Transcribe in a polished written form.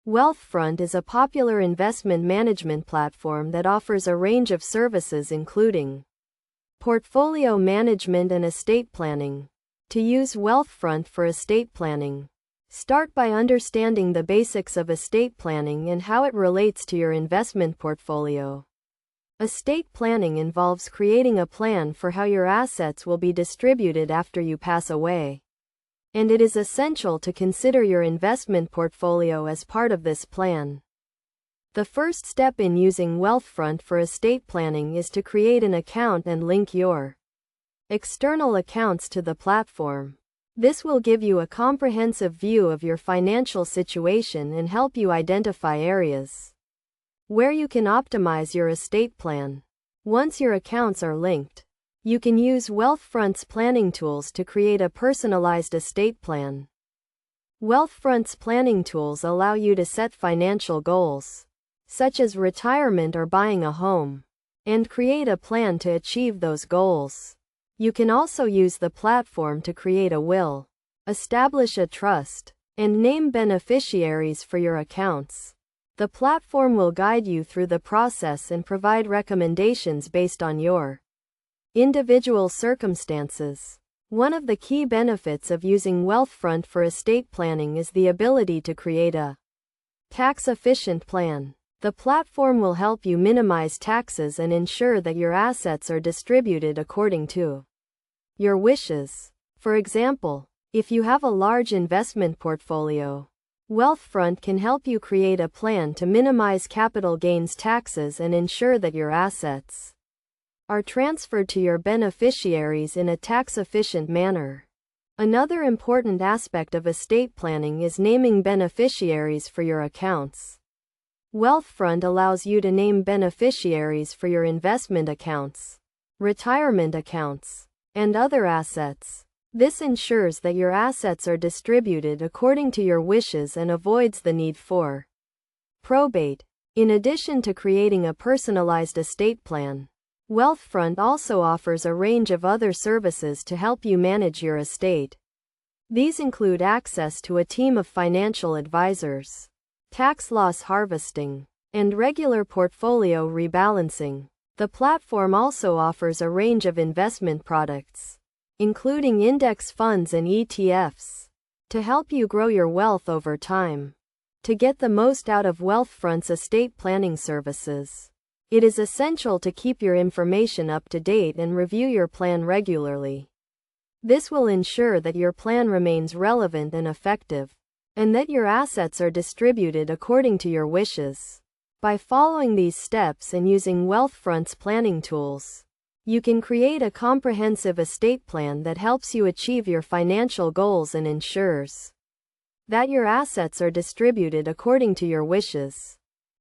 Wealthfront is a popular investment management platform that offers a range of services including portfolio management and estate planning. To use Wealthfront for estate planning, start by understanding the basics of estate planning and how it relates to your investment portfolio. Estate planning involves creating a plan for how your assets will be distributed after you pass away. And it is essential to consider your investment portfolio as part of this plan. The first step in using Wealthfront for estate planning is to create an account and link your external accounts to the platform. This will give you a comprehensive view of your financial situation and help you identify areas where you can optimize your estate plan. Once your accounts are linked, you can use Wealthfront's planning tools to create a personalized estate plan. Wealthfront's planning tools allow you to set financial goals, such as retirement or buying a home, and create a plan to achieve those goals. You can also use the platform to create a will, establish a trust, and name beneficiaries for your accounts. The platform will guide you through the process and provide recommendations based on your individual circumstances. One of the key benefits of using Wealthfront for estate planning is the ability to create a tax-efficient plan. The platform will help you minimize taxes and ensure that your assets are distributed according to your wishes. For example, if you have a large investment portfolio, Wealthfront can help you create a plan to minimize capital gains taxes and ensure that your assets are transferred to your beneficiaries in a tax-efficient manner. Another important aspect of estate planning is naming beneficiaries for your accounts. Wealthfront allows you to name beneficiaries for your investment accounts, retirement accounts, and other assets. This ensures that your assets are distributed according to your wishes and avoids the need for probate. In addition to creating a personalized estate plan, Wealthfront also offers a range of other services to help you manage your estate. These include access to a team of financial advisors, tax loss harvesting, and regular portfolio rebalancing. The platform also offers a range of investment products, including index funds and ETFs, to help you grow your wealth over time. To get the most out of Wealthfront's estate planning services, it is essential to keep your information up to date and review your plan regularly. This will ensure that your plan remains relevant and effective, and that your assets are distributed according to your wishes. By following these steps and using Wealthfront's planning tools, you can create a comprehensive estate plan that helps you achieve your financial goals and ensures that your assets are distributed according to your wishes.